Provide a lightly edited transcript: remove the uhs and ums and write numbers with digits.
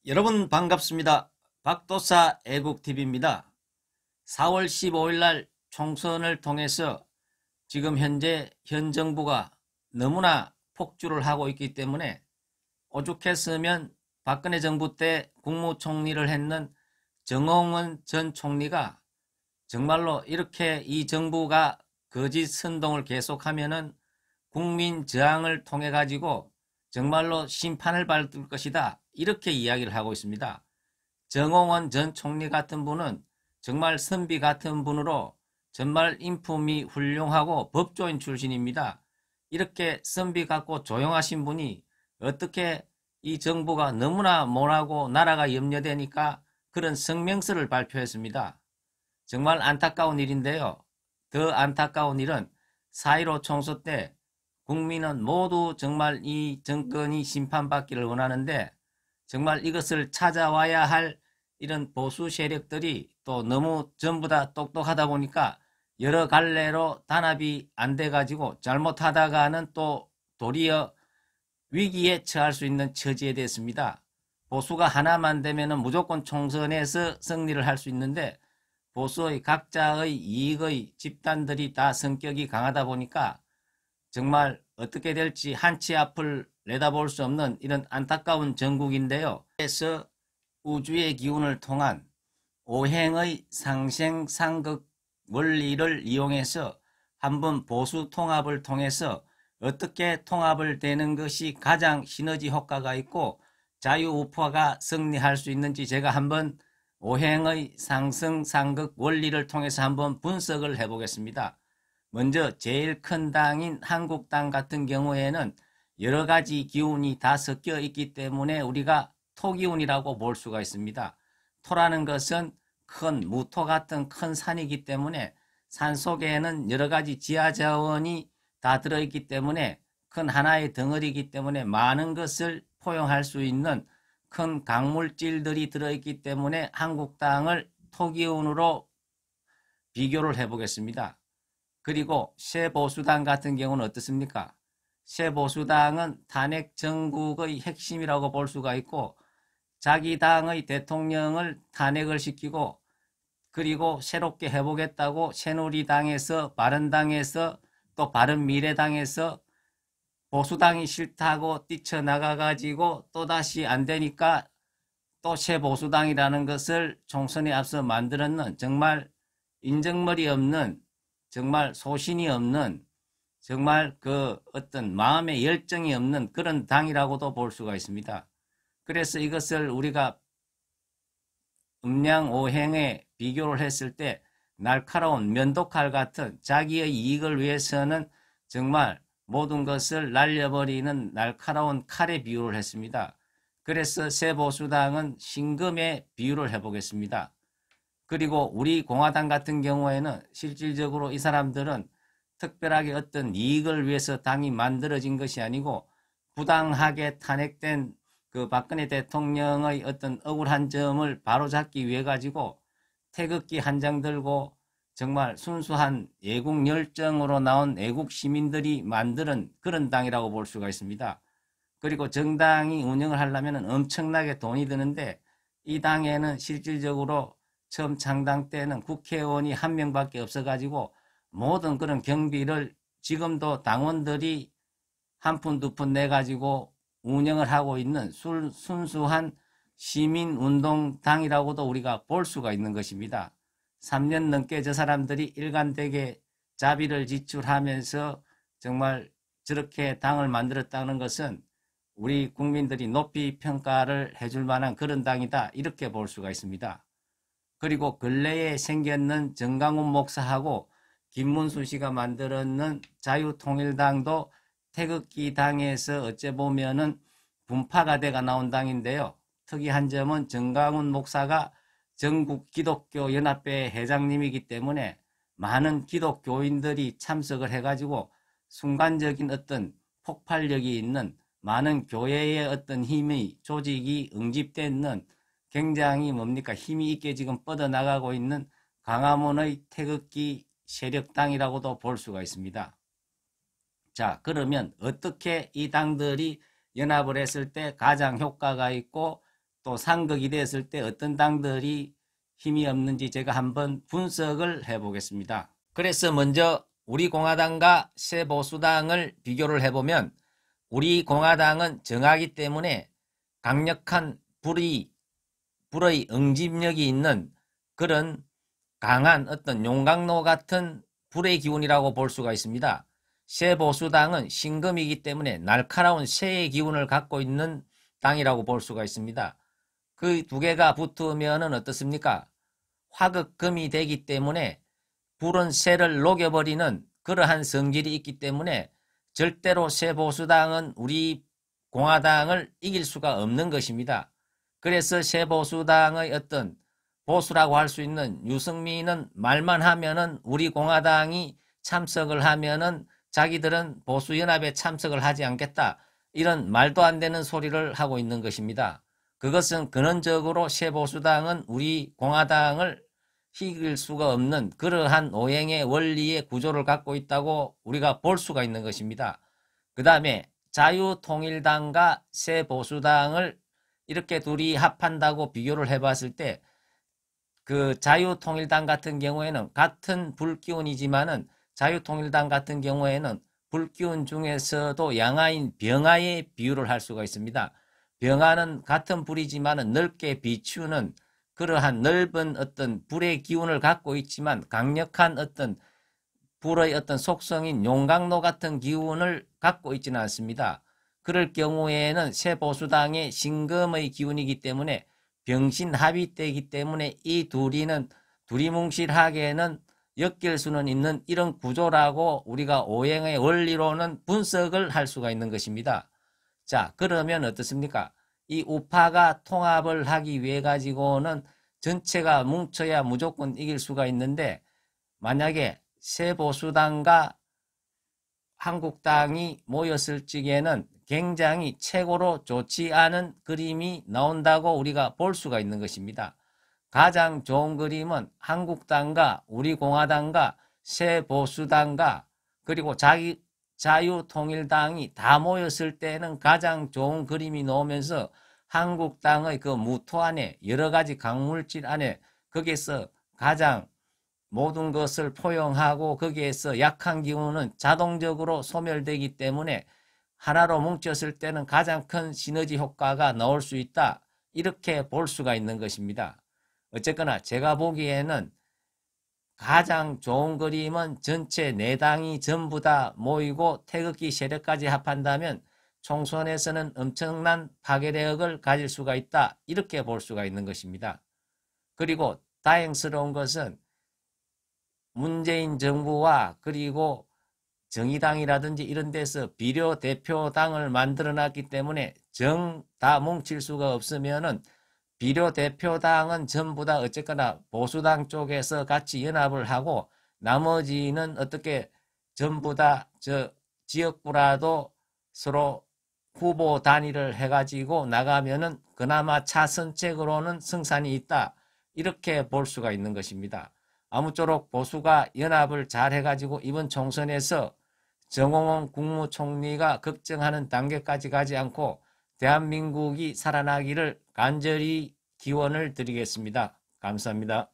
여러분 반갑습니다. 박도사 애국TV입니다. 4월 15일 날 총선을 통해서 지금 현재 현 정부가 너무나 폭주를 하고 있기 때문에 오죽했으면 박근혜 정부 때 국무총리를 했는 정홍원 전 총리가 정말로 이렇게 이 정부가 거짓 선동을 계속하면은 국민 저항을 통해 가지고 정말로 심판을 받을 것이다, 이렇게 이야기를 하고 있습니다. 정홍원 전 총리 같은 분은 정말 선비 같은 분으로 정말 인품이 훌륭하고 법조인 출신입니다. 이렇게 선비 같고 조용하신 분이 어떻게 이 정부가 너무나 못하고 나라가 염려되니까 그런 성명서를 발표했습니다. 정말 안타까운 일인데요. 더 안타까운 일은 4.15 총선 때 국민은 모두 정말 이 정권이 심판받기를 원하는데 정말 이것을 찾아와야 할 이런 보수 세력들이 또 너무 전부 다 똑똑하다 보니까 여러 갈래로 단합이 안 돼가지고 잘못하다가는 또 도리어 위기에 처할 수 있는 처지에 됐습니다. 보수가 하나만 되면 무조건 총선에서 승리를 할 수 있는데 보수의 각자의 이익의 집단들이 다 성격이 강하다 보니까 정말 어떻게 될지 한치 앞을 내다볼 수 없는 이런 안타까운 전국인데요. 그래서 우주의 기운을 통한 오행의 상생상극 원리를 이용해서 한번 보수 통합을 통해서 어떻게 통합을 되는 것이 가장 시너지 효과가 있고 자유우파가 승리할 수 있는지 제가 한번 오행의 상승상극 원리를 통해서 한번 분석을 해보겠습니다. 먼저 제일 큰 당인 한국당 같은 경우에는 여러 가지 기운이 다 섞여 있기 때문에 우리가 토기운이라고 볼 수가 있습니다. 토라는 것은 큰 무토 같은 큰 산이기 때문에 산 속에는 여러 가지 지하자원이 다 들어있기 때문에 큰 하나의 덩어리이기 때문에 많은 것을 포용할 수 있는 큰 강물질들이 들어있기 때문에 한국당을 토기운으로 비교를 해보겠습니다. 그리고 새보수당 같은 경우는 어떻습니까? 새보수당은 탄핵 정국의 핵심이라고 볼 수가 있고 자기 당의 대통령을 탄핵을 시키고 그리고 새롭게 해보겠다고 새누리당에서 바른당에서 또 바른미래당에서 보수당이 싫다고 뛰쳐나가가지고 또다시 안 되니까 또 새보수당이라는 것을 총선에 앞서 만들었는 정말 인정머리 없는 정말 소신이 없는 정말 그 어떤 마음의 열정이 없는 그런 당이라고도 볼 수가 있습니다. 그래서 이것을 우리가 음양오행에 비교를 했을 때 날카로운 면도칼 같은 자기의 이익을 위해서는 정말 모든 것을 날려버리는 날카로운 칼에 비유를 했습니다. 그래서 새보수당은 신금에 비유를 해보겠습니다. 그리고 우리 공화당 같은 경우에는 실질적으로 이 사람들은 특별하게 어떤 이익을 위해서 당이 만들어진 것이 아니고 부당하게 탄핵된 그 박근혜 대통령의 어떤 억울한 점을 바로잡기 위해 가지고 태극기 한 장 들고 정말 순수한 애국 열정으로 나온 애국 시민들이 만드는 그런 당이라고 볼 수가 있습니다. 그리고 정당이 운영을 하려면 엄청나게 돈이 드는데 이 당에는 실질적으로 처음 창당 때는 국회의원이 한 명밖에 없어가지고 모든 그런 경비를 지금도 당원들이 한 푼 두 푼 내가지고 운영을 하고 있는 순수한 시민운동당이라고도 우리가 볼 수가 있는 것입니다. 3년 넘게 저 사람들이 일관되게 자비를 지출하면서 정말 저렇게 당을 만들었다는 것은 우리 국민들이 높이 평가를 해줄 만한 그런 당이다, 이렇게 볼 수가 있습니다. 그리고 근래에 생겼는 정강훈 목사하고 김문수 씨가 만들었는 자유통일당도 태극기 당에서 어째 보면은 분파가 돼가 나온 당인데요. 특이한 점은 정강훈 목사가 전국 기독교 연합회 회장님이기 때문에 많은 기독교인들이 참석을 해가지고 순간적인 어떤 폭발력이 있는 많은 교회의 어떤 힘이 조직이 응집되는 굉장히 뭡니까 힘이 있게 지금 뻗어나가고 있는 광화문의 태극기 세력당이라고도 볼 수가 있습니다. 자, 그러면 어떻게 이 당들이 연합을 했을 때 가장 효과가 있고 또 상극이 됐을 때 어떤 당들이 힘이 없는지 제가 한번 분석을 해보겠습니다. 그래서 먼저 우리 공화당과 새보수당을 비교를 해보면 우리 공화당은 정하기 때문에 강력한 불의 응집력이 있는 그런 강한 어떤 용광로 같은 불의 기운이라고 볼 수가 있습니다. 새보수당은 신금이기 때문에 날카로운 새의 기운을 갖고 있는 당이라고 볼 수가 있습니다. 그 두 개가 붙으면 어떻습니까? 화극금이 되기 때문에 불은 새를 녹여버리는 그러한 성질이 있기 때문에 절대로 새보수당은 우리 공화당을 이길 수가 없는 것입니다. 그래서 새보수당의 어떤 보수라고 할 수 있는 유승민은 말만 하면은 우리 공화당이 참석을 하면은 자기들은 보수연합에 참석을 하지 않겠다. 이런 말도 안 되는 소리를 하고 있는 것입니다. 그것은 근원적으로 새보수당은 우리 공화당을 이길 수가 없는 그러한 오행의 원리의 구조를 갖고 있다고 우리가 볼 수가 있는 것입니다. 그 다음에 자유통일당과 새보수당을 이렇게 둘이 합한다고 비교를 해봤을 때 그 자유통일당 같은 경우에는 같은 불기운이지만은 자유통일당 같은 경우에는 불기운 중에서도 양하인 병하의 비유를 할 수가 있습니다. 병하는 같은 불이지만은 넓게 비추는 그러한 넓은 어떤 불의 기운을 갖고 있지만 강력한 어떤 불의 어떤 속성인 용광로 같은 기운을 갖고 있지는 않습니다. 그럴 경우에는 새보수당의 신금의 기운이기 때문에 병신합의되기 때문에 이 두리뭉실하게는 엮일 수는 있는 이런 구조라고 우리가 오행의 원리로는 분석을 할 수가 있는 것입니다. 자, 그러면 어떻습니까? 이 우파가 통합을 하기 위해 가지고는 전체가 뭉쳐야 무조건 이길 수가 있는데 만약에 새보수당과 한국당이 모였을 적에는 굉장히 최고로 좋지 않은 그림이 나온다고 우리가 볼 수가 있는 것입니다. 가장 좋은 그림은 한국당과 우리 공화당과 새보수당과 그리고 자유통일당이 다 모였을 때는 가장 좋은 그림이 나오면서 한국당의 그 무토 안에 여러 가지 강물질 안에 거기에서 가장 모든 것을 포용하고 거기에서 약한 기운은 자동적으로 소멸되기 때문에 하나로 뭉쳤을 때는 가장 큰 시너지 효과가 나올 수 있다. 이렇게 볼 수가 있는 것입니다. 어쨌거나 제가 보기에는 가장 좋은 그림은 전체 네 당이 전부 다 모이고 태극기 세력까지 합한다면 총선에서는 엄청난 파괴력을 가질 수가 있다. 이렇게 볼 수가 있는 것입니다. 그리고 다행스러운 것은 문재인 정부와 그리고 정의당이라든지 이런 데서 비례대표당을 만들어놨기 때문에 정 다 뭉칠 수가 없으면은 비례대표당은 전부 다 어쨌거나 보수당 쪽에서 같이 연합을 하고 나머지는 어떻게 전부 다 저 지역구라도 서로 후보 단일을 해가지고 나가면은 그나마 차선책으로는 승산이 있다. 이렇게 볼 수가 있는 것입니다. 아무쪼록 보수가 연합을 잘 해가지고 이번 총선에서 정홍원 국무총리가 걱정하는 단계까지 가지 않고 대한민국이 살아나기를 간절히 기원을 드리겠습니다. 감사합니다.